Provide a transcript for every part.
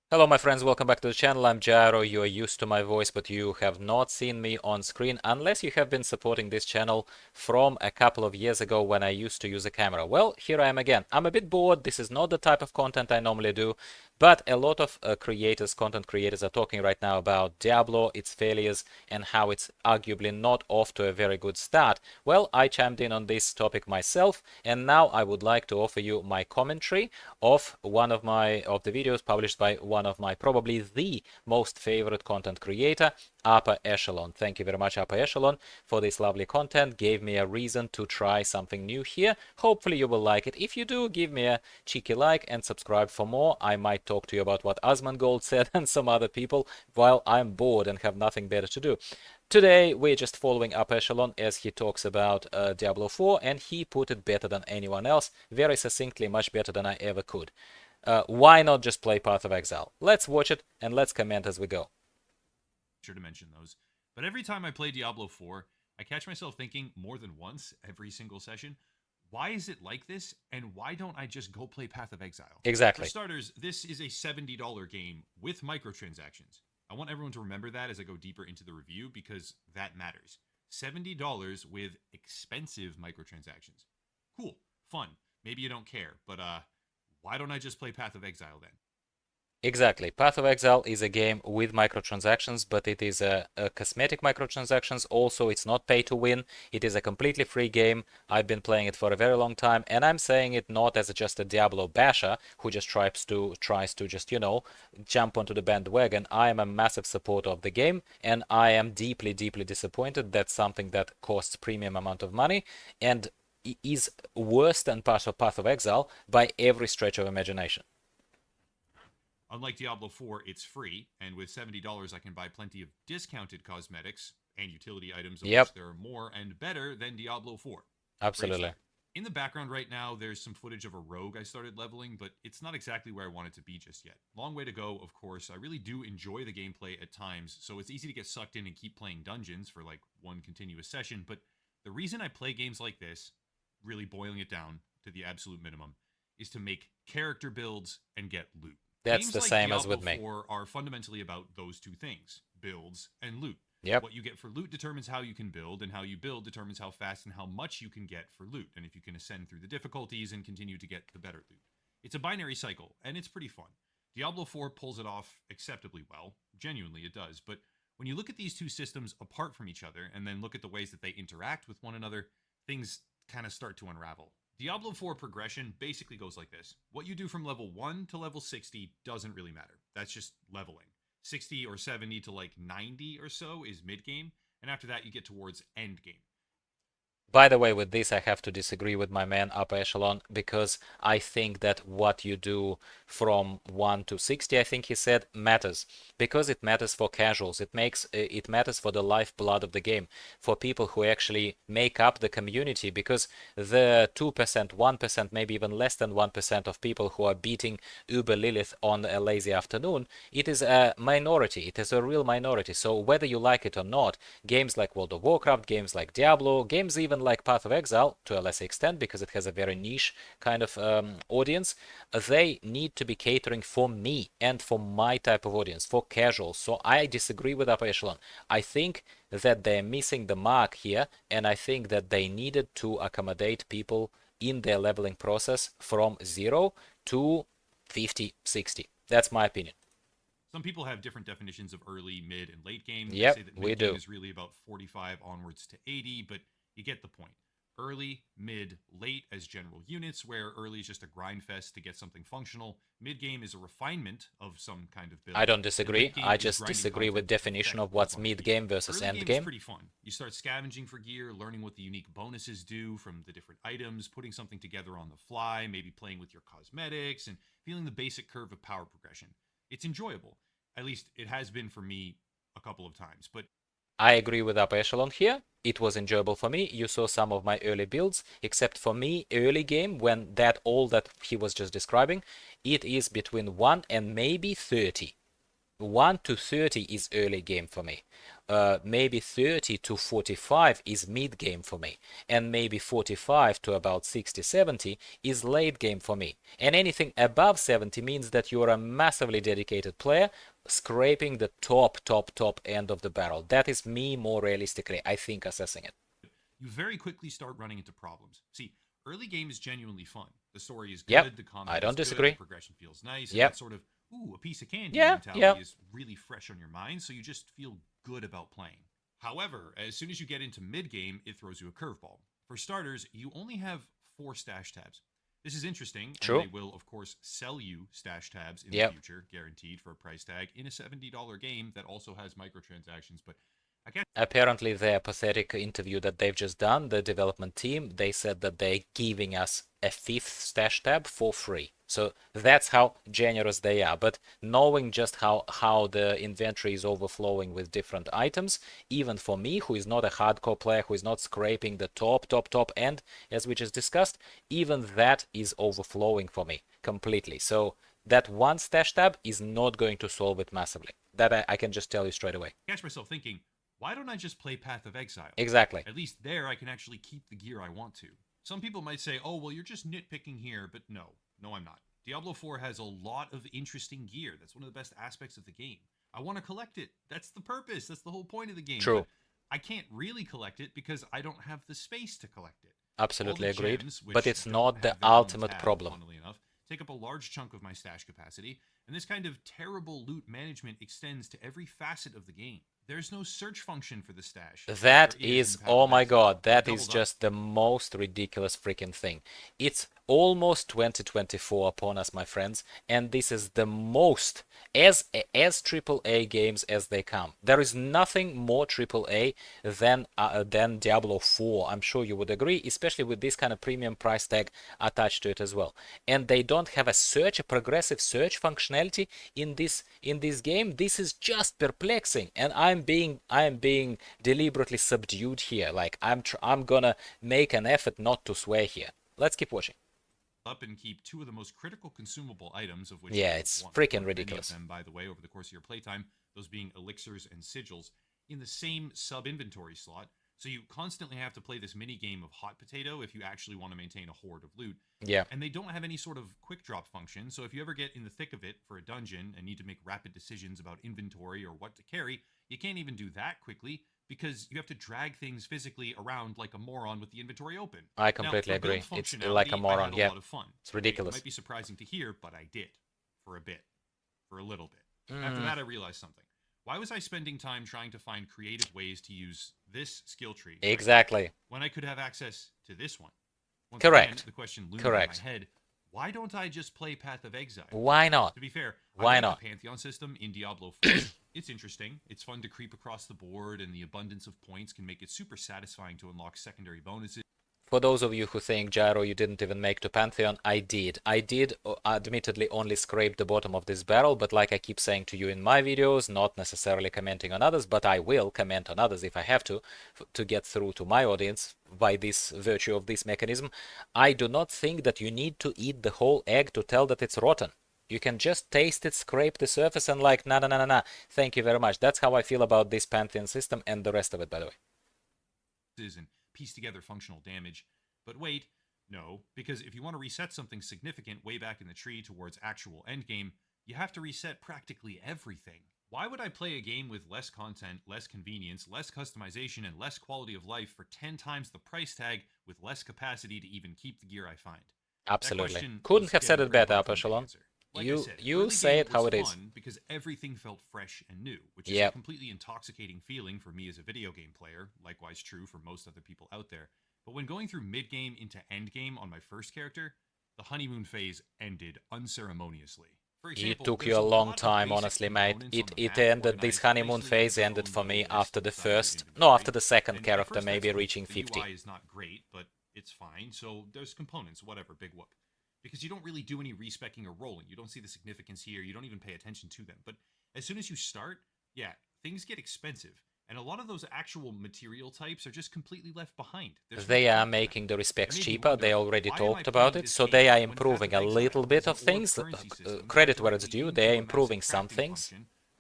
Hello my friends, welcome back to the channel. I'm Gyro. You are used to my voice, but you have not seen me on screen unless you have been supporting this channel from a couple of years ago when I used to use a camera. Well, here I am again. I'm a bit bored. This is not the type of content I normally do, but a lot of content creators are talking right now about Diablo, its failures, and how it's arguably not off to a very good start. Well, I chimed in on this topic myself, and now I would like to offer you my commentary of one of the videos published by one of my probably the most favorite content creator, Upper Echelon. Thank you very much, Upper Echelon, for this lovely content. Gave me a reason to try something new here. Hopefully you will like it. If you do, give me a cheeky like and subscribe for more. I might talk to you about what Asmongold said and some other people while I'm bored and have nothing better to do. Today we're just following Upper Echelon as he talks about Diablo 4, and he put it better than anyone else, very succinctly, much better than I ever could. Why not just play Path of Exile? Let's watch it and let's comment as we go. Sure to mention those. But every time I play Diablo 4, I catch myself thinking more than once every single session, why is it like this, and why don't I just go play Path of Exile? For Exactly. starters, this is a $70 game with microtransactions. I want everyone to remember that as I go deeper into the review because that matters. $70 with expensive microtransactions. Cool, fun. Maybe you don't care, but why don't I just play Path of Exile then? Exactly. Path of Exile is a game with microtransactions, but it is a cosmetic microtransactions. Also, it's not pay to win. It is a completely free game. I've been playing it for a very long time, and I'm saying it not as just a Diablo basher who just tries to just, jump onto the bandwagon. I am a massive supporter of the game, and I am deeply, deeply disappointed that something that costs premium amount of money and is worse than Path of Exile by every stretch of imagination. Unlike Diablo 4, it's free, and with $70, I can buy plenty of discounted cosmetics and utility items, of Yep, which there are more and better than Diablo 4. Great absolutely. stuff. In the background right now, there's some footage of a rogue I started leveling, but it's not exactly where I want it to be just yet. Long way to go, of course. I really do enjoy the gameplay at times, so it's easy to get sucked in and keep playing dungeons for like one continuous session, but the reason I play games like this, really boiling it down to the absolute minimum, is to make character builds and get loot. That's Games the like same as Diablo with me. 4 are fundamentally about those two things, builds and loot. Yep. What you get for loot determines how you can build, and how you build determines how fast and how much you can get for loot, and if you can ascend through the difficulties and continue to get the better loot. It's a binary cycle, and it's pretty fun. Diablo 4 pulls it off acceptably well. Genuinely, it does. But when you look at these two systems apart from each other, and then look at the ways that they interact with one another, things kind of start to unravel. Diablo 4 progression basically goes like this. What you do from level 1 to level 60 doesn't really matter. That's just leveling. 60 or 70 to like 90 or so is mid game, and after that you get towards end game. By the way, with this, I have to disagree with my man Upper Echelon because I think that what you do from 1 to 60, I think he said, matters because it matters for casuals. It matters for the lifeblood of the game, for people who actually make up the community. Because the 2%, 1%, maybe even less than 1% of people who are beating Uber Lilith on a lazy afternoon, it is a minority. It is a real minority. So whether you like it or not, games like World of Warcraft, games like Diablo, games even like Path of Exile, to a lesser extent, because it has a very niche kind of audience, they need to be catering for me and for my type of audience, for casuals. So I disagree with Upper Echelon. I think that they're missing the mark here, and I think that they needed to accommodate people in their leveling process from 0 to 50, 60. That's my opinion. Some people have different definitions of early, mid, and late game. They Yep, say that we mid game do. is really about 45 onwards to 80, but you get the point. Early, mid, late as general units, where early is just a grind fest to get something functional. Mid game is a refinement of some kind of I build, don't and disagree. late game I is just grinding disagree with content to definition perfect of what's what's on the mid gear. game versus Early end game is game. pretty fun. You start scavenging for gear, learning what the unique bonuses do from the different items, putting something together on the fly, maybe playing with your cosmetics, and feeling the basic curve of power progression. It's enjoyable. At least it has been for me a couple of times. But I agree with Upper Echelon here. It was enjoyable for me. You saw some of my early builds, except for me, early game, when that all that he was just describing, it is between 1 and maybe 30. 1 to 30 is early game for me. maybe 30 to 45 is mid game for me, and maybe 45 to about 60, 70 is late game for me. And anything above 70 means that you're a massively dedicated player scraping the top end of the barrel. That is me more realistically, I think, assessing it. You very quickly start running into problems. See, early game is genuinely fun. The story is good, Yep, the combat I don't is good, disagree. the progression feels nice, Yep. and that sort of, ooh, a piece of candy Yeah, mentality yeah. is really fresh on your mind, so you just feel good about playing. However, as soon as you get into mid-game, it throws you a curveball. For starters, you only have 4 stash tabs. This is interesting, True. and they will, of course, sell you stash tabs in Yep. the future, guaranteed for a price tag, in a $70 game that also has microtransactions, but I guess Apparently, their pathetic interview that they've just done, the development team, they said that they're giving us a 5th stash tab for free. So that's how generous they are. But knowing just how the inventory is overflowing with different items, even for me, who is not a hardcore player, who is not scraping the top end, as we just discussed, even that is overflowing for me completely. So that one stash tab is not going to solve it massively. That I can just tell you straight away. I catch myself thinking, why don't I just play Path of Exile? Exactly. At least there I can actually keep the gear I want to. Some people might say, oh, well, you're just nitpicking here, but no, I'm not. Diablo 4 has a lot of interesting gear. That's one of the best aspects of the game. I want to collect it. That's the purpose. That's the whole point of the game. True. But I can't really collect it because I don't have the space to collect it. Absolutely agreed. Gems, But it's don't not the have their own ultimate tab, problem. funnily enough, take up a large chunk of my stash capacity, and this kind of terrible loot management extends to every facet of the game. There's no search function for the stash. That There is, in Path oh of my Exile. god, that Doubled is up. just the most ridiculous freaking thing. It's almost 2024 upon us, my friends, and this is the most as AAA games as they come. There is nothing more AAA than Diablo 4. I'm sure you would agree, especially with this kind of premium price tag attached to it as well. And they don't have a progressive search functionality in this game. This is just perplexing, and I'm being deliberately subdued here. Like I'm gonna make an effort not to swear here. Let's keep watching. Up and keep 2 of the most critical consumable items, of which Yeah, you it's want freaking many ridiculous. of them, by the way, over the course of your playtime, those being elixirs and sigils, in the same sub-inventory slot. So you constantly have to play this mini game of hot potato if you actually want to maintain a horde of loot. Yeah. And they don't have any sort of quick drop function, so if you ever get in the thick of it for a dungeon and need to make rapid decisions about inventory or what to carry, you can't even do that quickly because you have to drag things physically around like a moron with the inventory open. I completely Now, for agree. build It's like a functionality, moron. I had a Yeah. lot of fun. It's ridiculous. It might be surprising to hear, but I did. For a bit. For a little bit. After that, I realized something. Why was I spending time trying to find creative ways to use this skill tree Exactly. when I could have access to this one? Once Correct. Again, the question loomed Correct. in my head, why don't I just play Path of Exile? Why not? To be fair, Why I like not? the Pantheon system in Diablo 4. It's interesting. It's fun to creep across the board, and the abundance of points can make it super satisfying to unlock secondary bonuses. For those of you who think, Gyro, you didn't even make to Pantheon, I did. I did admittedly only scrape the bottom of this barrel, but like I keep saying to you in my videos, not necessarily commenting on others, but I will comment on others if I have to get through to my audience by this virtue of this mechanism. I do not think that you need to eat the whole egg to tell that it's rotten. You can just taste it, scrape the surface, and like, nah, thank you very much. That's how I feel about this Pantheon system and the rest of it, by the way. And piece together functional damage. But wait, no, because if you want to reset something significant way back in the tree towards actual endgame, you have to reset practically everything. Why would I play a game with less content, less convenience, less customization, and less quality of life for 10 times the price tag with less capacity to even keep the gear I find? Absolutely. Couldn't have said it better, Upper Echelon. Like you said, you say it how it is. Because everything felt fresh and new, which is a completely intoxicating feeling for me as a video game player, likewise true for most other people out there. But when going through mid-game into end-game on my first character, the honeymoon phase ended unceremoniously. For example, it took you a long time, honestly, mate. It ended, this honeymoon phase ended for me after the first, no, after the second character maybe reaching 50. The UI is not great, but it's fine, so there's components, whatever, big whoop. Because you don't really do any respecking or rolling. You don't see the significance here. You don't even pay attention to them. But as soon as you start, yeah, things get expensive. And a lot of those actual material types are just completely left behind. They are making the respects cheaper. They already talked about it. So they are improving a little bit of things. Credit where it's due. They are improving some things.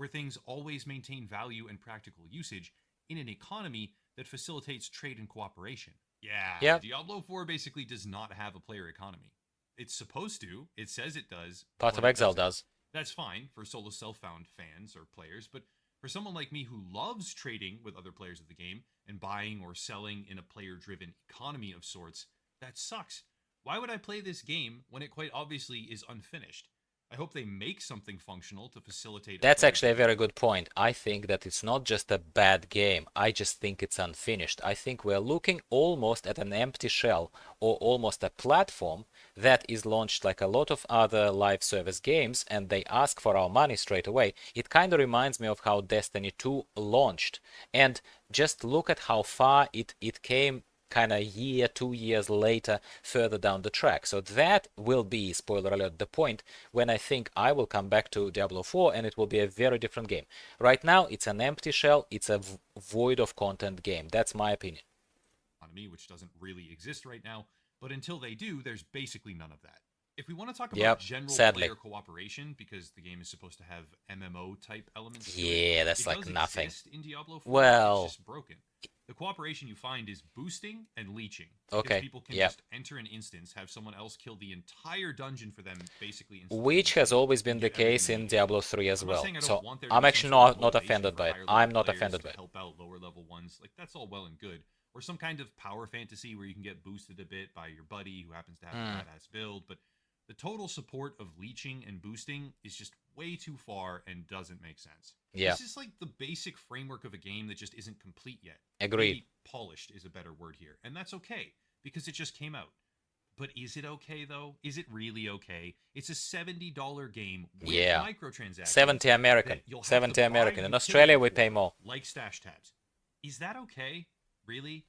where things always maintain value and practical usage in an economy that facilitates trade and cooperation. Yeah, Yep. Diablo 4 basically does not have a player economy. It's supposed to, it says it does, Path but of it Exile doesn't. does. That's fine for solo self-found fans or players, but for someone like me who loves trading with other players of the game and buying or selling in a player-driven economy of sorts, that sucks. Why would I play this game when it quite obviously is unfinished? I hope they make something functional to facilitate That's actually a player-driven very play. good point. I think that it's not just a bad game. I just think it's unfinished. I think we're looking almost at an empty shell or almost a platform that is launched like a lot of other live service games and they ask for our money straight away. It kind of reminds me of how Destiny 2 launched. And just look at how far it came kind of year, 2 years later, further down the track. So that will be, spoiler alert, the point when I think I will come back to Diablo 4 and it will be a very different game. Right now, it's an empty shell, it's a void of content game. That's my opinion. Economy, which doesn't really exist right now, but until they do, there's basically none of that. If we want to talk about Yep, general sadly. player cooperation, because the game is supposed to have MMO type elements to Yeah, it, that's it like does nothing. exist in Diablo 4. Well, It's just broken. The cooperation you find is boosting and leeching, because okay, people can yeah. just enter an instance, have someone else kill the entire dungeon for them, basically Which has instantaneously, always been and the get everything case they in need. Diablo 3 as I'm not well. saying I don't So want there to I'm be some actually sort of not motivation offended for by it. higher level I'm not players offended to by it. help out lower level ones. Like, that's all well and good. Or some kind of power fantasy where you can get boosted a bit by your buddy who happens to have a badass build. But the total support of leeching and boosting is just way too far and doesn't make sense. Yeah, This is like the basic framework of a game that just isn't complete yet. agreed. Maybe polished is a better word here. And that's okay, because it just came out. But is it okay, though? Is it really okay? It's a $70 game with Yeah. microtransactions 70 American. that you'll have 70 to buy American. In utility Australia, we for, pay more. like stash tabs. Is that okay? Really?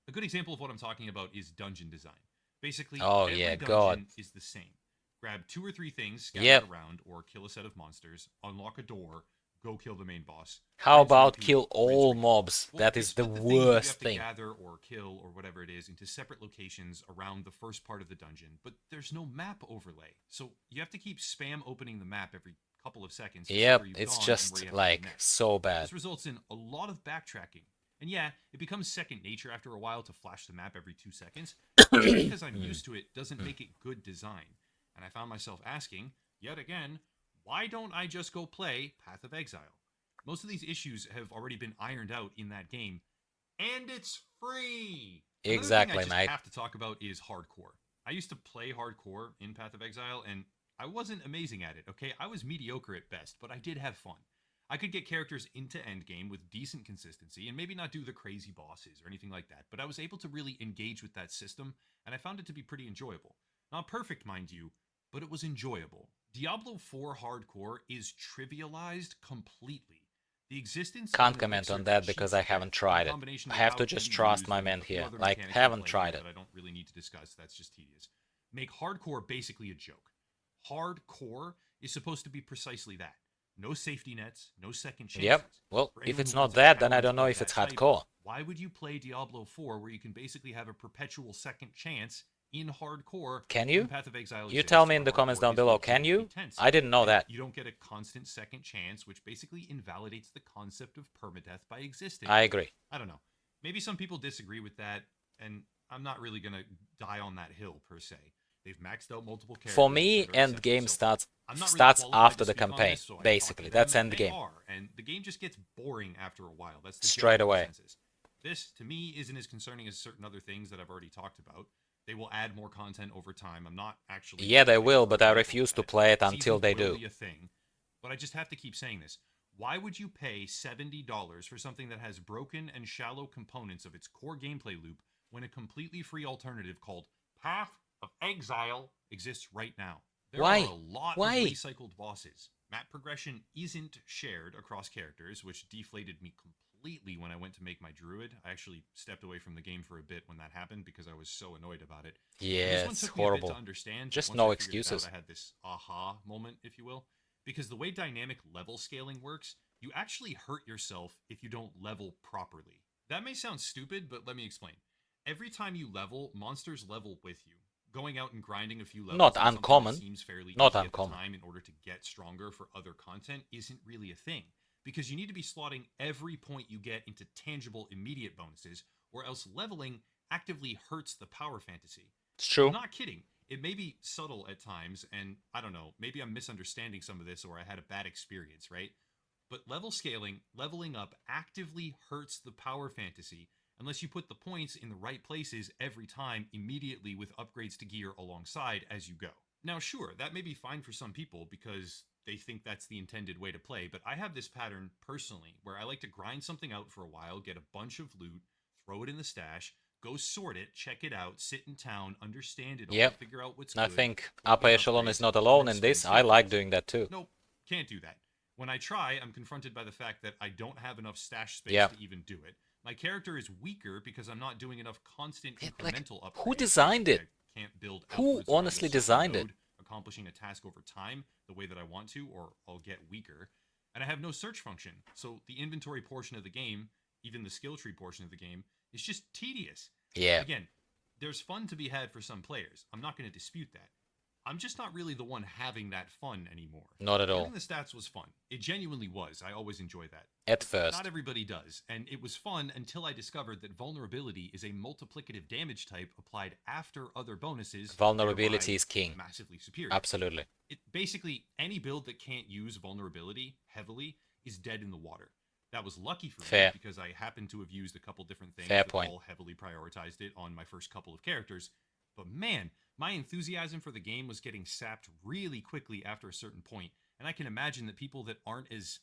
A good example of what I'm talking about is dungeon design. Basically, Oh, every yeah, dungeon God. is the same. Grab 2 or 3 things scattered Yep. around, or kill a set of monsters, unlock a door, go kill the main boss. How Rinse and about repeat, kill rinse, all repeat. mobs? Well, That they is the split the things that you have worst to thing. gather or kill or whatever it is into separate locations around the first part of the dungeon, but there's no map overlay. So you have to keep spam opening the map every couple of seconds to see Yep, where you've it's gone and where just you have to like go next. so bad. This results in a lot of backtracking. And yeah, it becomes second nature after a while to flash the map every 2 seconds. But just because I'm used to it doesn't make it good design. And I found myself asking, yet again, why don't I just go play Path of Exile? Most of these issues have already been ironed out in that game, and it's free! Another thing I Exactly, just mate. have to talk about is hardcore. I used to play hardcore in Path of Exile, and I wasn't amazing at it, okay? I was mediocre at best, but I did have fun. I could get characters into endgame with decent consistency and maybe not do the crazy bosses or anything like that, but I was able to really engage with that system, and I found it to be pretty enjoyable. Not perfect, mind you, but it was enjoyable. Diablo 4 Hardcore is trivialized completely. The existence of Can't an comment elixir on that that because cheats I death, haven't in tried it. combination I with have how to it can just be trust used, my and man a few here. other Like, mechanics at haven't play tried here it. that I don't really need to discuss. That's just tedious. Make hardcore basically a joke. Hardcore is supposed to be precisely that. No safety nets, no second chances. Yep. Well, For if anyone it's who not wants a that, then I challenge don't know of if that it's type, hardcore. why would you play Diablo 4 where you can basically have a perpetual second chance in hardcore Can when you? Path of Exile You exists, tell me in where the comments hardcore down is below. Can legitimately you? tense? I didn't know And that. you don't get a constant second chance, which basically invalidates the concept of permadeath by existing. I agree. I don't know. Maybe some people disagree with that, and I'm not really going to die on that hill, per se. They've maxed out multiple characters. For me, et cetera, et end game cetera. So starts I'm not really qualified after to the speak on campaign. this, so I talk Basically, to them, that's and end they game. are, and the game just gets boring after a while. That's the Straight general away. consensus. This, to me, isn't as concerning as certain other things that I've already talked about. They will add more content over time. I'm not actually. Yeah, they will, but I hopeful refuse to that. play it until Season's they do. clearly a thing, but I just have to keep saying this. Why would you pay $70 for something that has broken and shallow components of its core gameplay loop when a completely free alternative called Path of Exile exists right now? There Why? are a lot Why? of recycled bosses. Map progression isn't shared across characters, which deflated me completely when I went to make my druid. I actually stepped away from the game for a bit when that happened because I was so annoyed about it. And Yeah, this one it's took me a bit horrible. to understand. Just Once no I figured it excuses. out, I had this aha moment, if you will. Because the way dynamic level scaling works, you actually hurt yourself if you don't level properly. That may sound stupid, but let me explain. Every time you level, monsters level with you. going out and grinding a few levels Not on something uncommon. that seems fairly Not easy at uncommon. the time in order to get stronger for other content isn't really a thing. Because you need to be slotting every point you get into tangible immediate bonuses, or else leveling actively hurts the power fantasy. It's I'm true. not kidding. It may be subtle at times, and I don't know, maybe I'm misunderstanding some of this or I had a bad experience, right? But leveling up actively hurts the power fantasy unless you put the points in the right places every time immediately with upgrades to gear alongside as you go. Now, sure, that may be fine for some people because they think that's the intended way to play, but I have this pattern personally where I like to grind something out for a while, get a bunch of loot, throw it in the stash, go sort it, check it out, sit in town, understand it all, Yep. figure out what's I good, think go Upper get Echelon is upgrades, not and alone then in swing this. I skill like points. doing that too. Nope, can't do that. When I try, I'm confronted by the fact that I don't have enough stash space Yeah. to even do it. My character is weaker because I'm not doing enough constant Yeah, like, incremental upgrades. who designed Basically, it? I can't build Who outwards around honestly a certain designed it? node, accomplishing a task over time the way that I want to, or I'll get weaker. And I have no search function, so the inventory portion of the game, even the skill tree portion of the game, is just tedious. Yeah. Again, there's fun to be had for some players. I'm not going to dispute that. I'm just not really the one having that fun anymore. Not at all. Getting the stats was fun. It genuinely was. I always enjoy that. At first. Not everybody does, and it was fun until I discovered that vulnerability is a multiplicative damage type applied after other bonuses. Vulnerability is king. Massively superior. Absolutely. It basically any build that can't use vulnerability heavily is dead in the water. That was lucky for Fair. me because I happened to have used a couple different things Fair that point. all heavily prioritized it on my first couple of characters. But man, my enthusiasm for the game was getting sapped really quickly after a certain point, and I can imagine that people that aren't as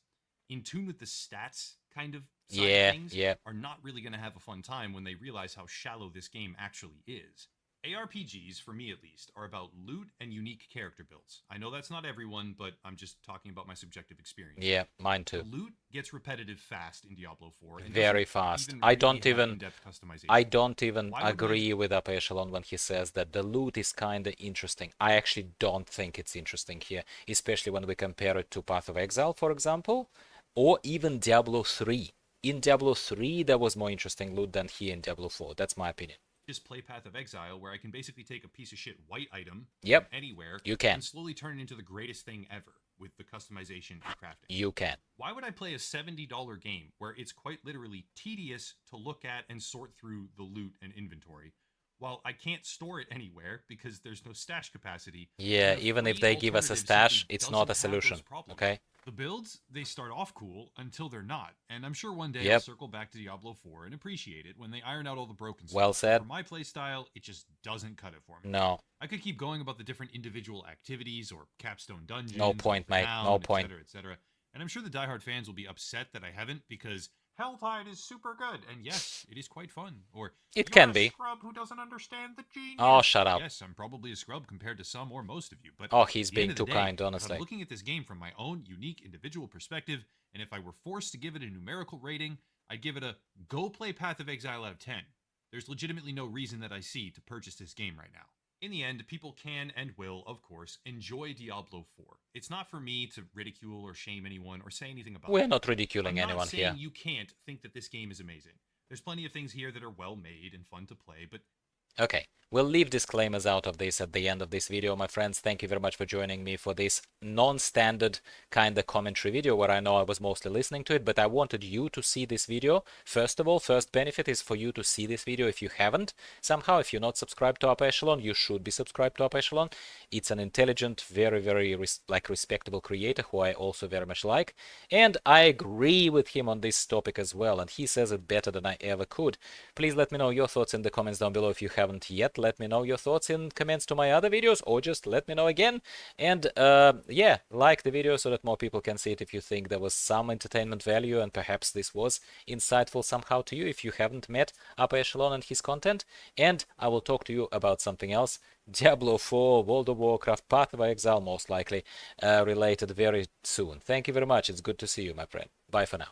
in tune with the stats kind of side of things are not really going to have a fun time when they realize how shallow this game actually is. ARPGs, for me at least, are about loot and unique character builds. I know that's not everyone, but I'm just talking about my subjective experience. Yeah, mine too. The loot gets repetitive fast in Diablo 4. And very fast. Even I really don't have even in-depth customization. I don't even Why wouldn't agree with Upper Echelon when he says that the loot is kind of interesting. I actually don't think it's interesting here, especially when we compare it to Path of Exile, for example, or even Diablo 3. In Diablo 3, there was more interesting loot than here in Diablo 4. That's my opinion. Just play Path of Exile, where I can basically take a piece of shit white item Yep. from anywhere You can. and slowly turn it into the greatest thing ever with the customization and crafting. You can. Why would I play a $70 game where it's quite literally tedious to look at and sort through the loot and inventory, while I can't store it anywhere because there's no stash capacity? Yeah, even if they give us a stash, it's not a solution. Okay? The builds, they start off cool until they're not, and I'm sure one day I'll Yep. circle back to Diablo 4 and appreciate it when they iron out all the broken stuff. Well said. For my playstyle, it just doesn't cut it for me. No. I could keep going about the different individual activities or capstone dungeons. No point, mate. No point. Etc., etc. And I'm sure the diehard fans will be upset that I haven't because Helltide is super good, and yes, it is quite fun. Or It "You're can a be. scrub who doesn't understand the genius." Oh, shut up. Yes, I'm probably a scrub compared to some or most of you, but Oh, he's at the being end of the too day, kind, if honestly. I'm looking at this game from my own unique individual perspective, and if I were forced to give it a numerical rating, I'd give it a go play Path of Exile out of 10. There's legitimately no reason that I see to purchase this game right now. In the end, people can and will, of course, enjoy Diablo 4. It's not for me to ridicule or shame anyone or say anything about it. We're not ridiculing I'm not anyone saying here. you can't think that this game is amazing. There's plenty of things here that are well made and fun to play, but Okay, we'll leave disclaimers out of this at the end of this video, my friends. Thank you very much for joining me for this non-standard kind of commentary video where I know I was mostly listening to it, but I wanted you to see this video. First of all, first benefit is for you to see this video if you haven't. Somehow, if you're not subscribed to Upper Echelon, you should be subscribed to Upper Echelon. It's an intelligent, very, very respectable creator who I also very much like. And I agree with him on this topic as well, and he says it better than I ever could. Please let me know your thoughts in the comments down below if you haven't yet. Let me know your thoughts in comments to my other videos, or just let me know again. And yeah, like the video so that more people can see it if you think there was some entertainment value and perhaps this was insightful somehow to you if you haven't met Upper Echelon and his content. And I will talk to you about something else. Diablo 4, World of Warcraft, Path of Exile most likely related very soon. Thank you very much. It's good to see you, my friend. Bye for now.